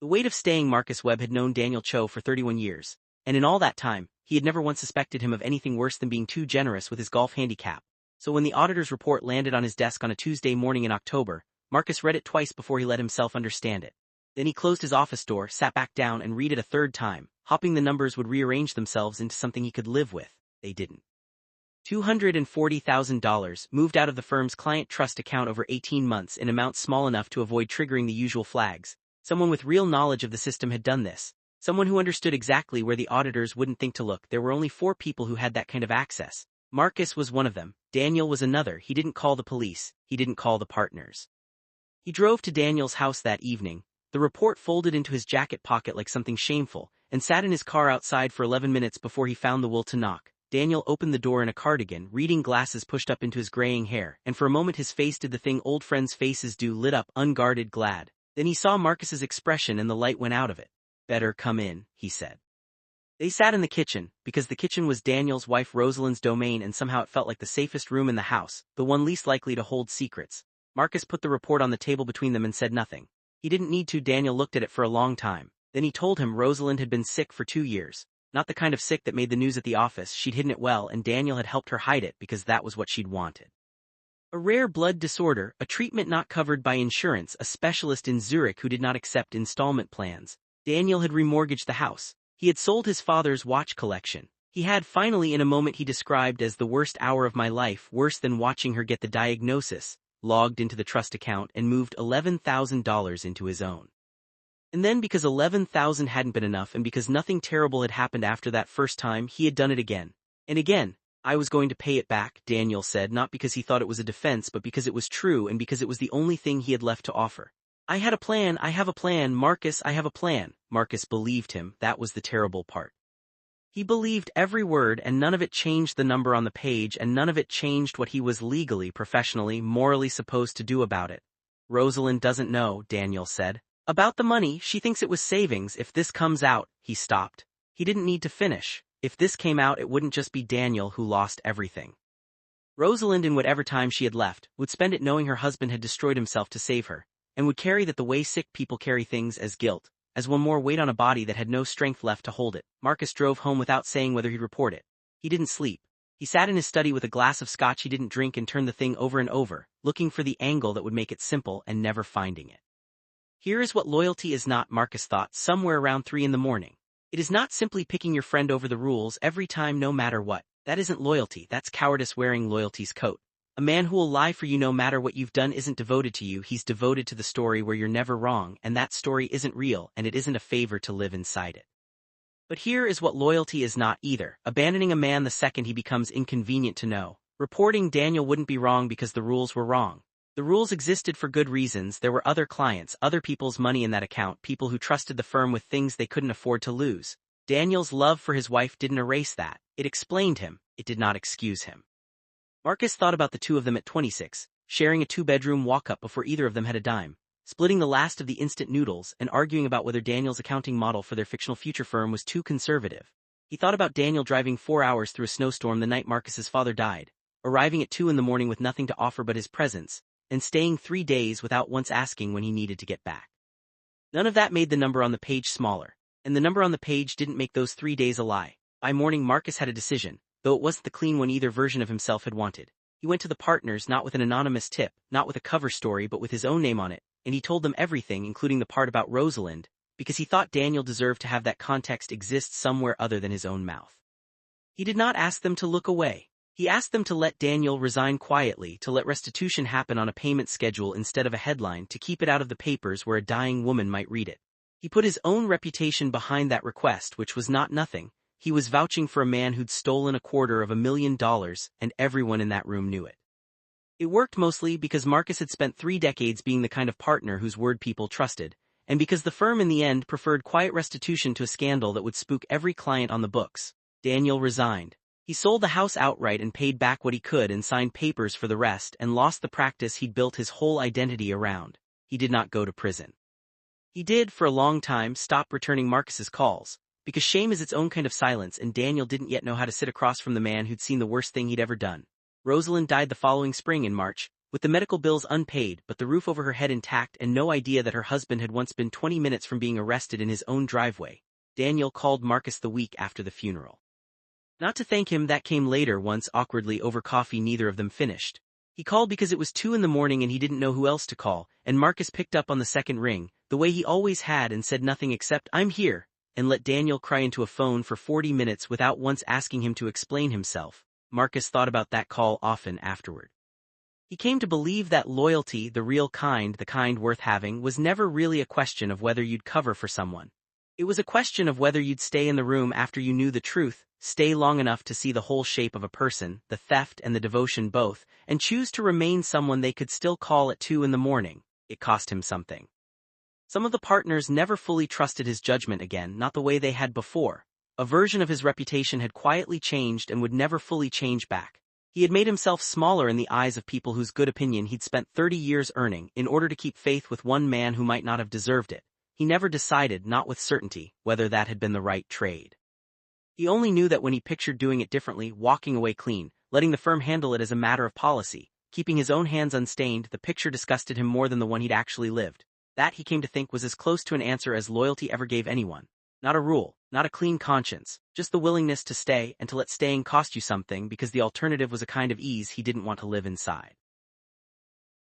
The weight of staying Marcus Webb had known Daniel Cho for 31 years, and in all that time, he had never once suspected him of anything worse than being too generous with his golf handicap. So when the auditor's report landed on his desk on a Tuesday morning in October, Marcus read it twice before he let himself understand it. Then he closed his office door, sat back down and read it a third time, hoping the numbers would rearrange themselves into something he could live with. They didn't. $240,000 moved out of the firm's client trust account over 18 months in amounts small enough to avoid triggering the usual flags. Someone with real knowledge of the system had done this. Someone who understood exactly where the auditors wouldn't think to look. There were only 4 people who had that kind of access. Marcus was one of them. Daniel was another. He didn't call the police. He didn't call the partners. He drove to Daniel's house that evening, the report folded into his jacket pocket like something shameful, and sat in his car outside for 11 minutes before he found the will to knock. Daniel opened the door in a cardigan, reading glasses pushed up into his graying hair, and for a moment his face did the thing old friends' faces do, lit up, unguarded, glad. Then he saw Marcus's expression and the light went out of it. "Better come in," he said. They sat in the kitchen, because the kitchen was Daniel's wife Rosalind's domain and somehow it felt like the safest room in the house, the one least likely to hold secrets. Marcus put the report on the table between them and said nothing. He didn't need to. Daniel looked at it for a long time. Then he told him Rosalind had been sick for 2 years. Not the kind of sick that made the news at the office. She'd hidden it well and Daniel had helped her hide it because that was what she'd wanted. A rare blood disorder, a treatment not covered by insurance, a specialist in Zurich who did not accept installment plans. Daniel had remortgaged the house. He had sold his father's watch collection. He had finally, in a moment he described as the worst hour of my life, worse than watching her get the diagnosis, logged into the trust account and moved $11,000 into his own. And then because $11,000 hadn't been enough and because nothing terrible had happened after that first time, he had done it again. And again. "I was going to pay it back," Daniel said, not because he thought it was a defense but because it was true and because it was the only thing he had left to offer. "I had a plan. I have a plan, Marcus. I have a plan." Marcus believed him. That was the terrible part. He believed every word and none of it changed the number on the page and none of it changed what he was legally, professionally, morally supposed to do about it. "Rosalind doesn't know," Daniel said. "About the money. She thinks it was savings. If this comes out," he stopped. He didn't need to finish. If this came out, it wouldn't just be Daniel who lost everything. Rosalind, in whatever time she had left, would spend it knowing her husband had destroyed himself to save her, and would carry that the way sick people carry things, as guilt, as one more weight on a body that had no strength left to hold it. Marcus drove home without saying whether he'd report it. He didn't sleep. He sat in his study with a glass of scotch he didn't drink and turned the thing over and over, looking for the angle that would make it simple and never finding it. Here is what loyalty is not, Marcus thought, somewhere around 3 in the morning. It is not simply picking your friend over the rules every time no matter what. That isn't loyalty, that's cowardice wearing loyalty's coat. A man who will lie for you no matter what you've done isn't devoted to you, he's devoted to the story where you're never wrong, and that story isn't real and it isn't a favor to live inside it. But here is what loyalty is not either, abandoning a man the second he becomes inconvenient to know. Reporting Daniel wouldn't be wrong because the rules were wrong. The rules existed for good reasons. There were other clients, other people's money in that account, people who trusted the firm with things they couldn't afford to lose. Daniel's love for his wife didn't erase that. It explained him. It did not excuse him. Marcus thought about the two of them at 26, sharing a 2-bedroom walk-up before either of them had a dime, splitting the last of the instant noodles and arguing about whether Daniel's accounting model for their fictional future firm was too conservative. He thought about Daniel driving 4 hours through a snowstorm the night Marcus's father died, arriving at 2 in the morning with nothing to offer but his presence, and staying 3 days without once asking when he needed to get back. None of that made the number on the page smaller, and the number on the page didn't make those 3 days a lie. By morning Marcus had a decision, though it wasn't the clean one either version of himself had wanted. He went to the partners not with an anonymous tip, not with a cover story but with his own name on it, and he told them everything including the part about Rosalind, because he thought Daniel deserved to have that context exist somewhere other than his own mouth. He did not ask them to look away. He asked them to let Daniel resign quietly, to let restitution happen on a payment schedule instead of a headline, to keep it out of the papers where a dying woman might read it. He put his own reputation behind that request, which was not nothing. He was vouching for a man who'd stolen $250,000, and everyone in that room knew it. It worked mostly because Marcus had spent 3 decades being the kind of partner whose word people trusted, and because the firm in the end preferred quiet restitution to a scandal that would spook every client on the books. Daniel resigned. He sold the house outright and paid back what he could and signed papers for the rest and lost the practice he'd built his whole identity around. He did not go to prison. He did, for a long time, stop returning Marcus's calls, because shame is its own kind of silence and Daniel didn't yet know how to sit across from the man who'd seen the worst thing he'd ever done. Rosalind died the following spring in March, With the medical bills unpaid but the roof over her head intact and no idea that her husband had once been 20 minutes from being arrested in his own driveway, Daniel called Marcus the week after the funeral. Not to thank him, that came later once awkwardly over coffee neither of them finished. He called because it was 2 in the morning and he didn't know who else to call, and Marcus picked up on the second ring, the way he always had, and said nothing except, "I'm here," and let Daniel cry into a phone for 40 minutes without once asking him to explain himself. Marcus thought about that call often afterward. He came to believe that loyalty, the real kind, the kind worth having, was never really a question of whether you'd cover for someone. It was a question of whether you'd stay in the room after you knew the truth, stay long enough to see the whole shape of a person, the theft and the devotion both, and choose to remain someone they could still call at 2 in the morning. It cost him something. Some of the partners never fully trusted his judgment again, not the way they had before. A version of his reputation had quietly changed and would never fully change back. He had made himself smaller in the eyes of people whose good opinion he'd spent 30 years earning in order to keep faith with one man who might not have deserved it. He never decided, not with certainty, whether that had been the right trade. He only knew that when he pictured doing it differently, walking away clean, letting the firm handle it as a matter of policy, keeping his own hands unstained, the picture disgusted him more than the one he'd actually lived. That, he came to think, was as close to an answer as loyalty ever gave anyone. Not a rule, not a clean conscience, just the willingness to stay and to let staying cost you something because the alternative was a kind of ease he didn't want to live inside.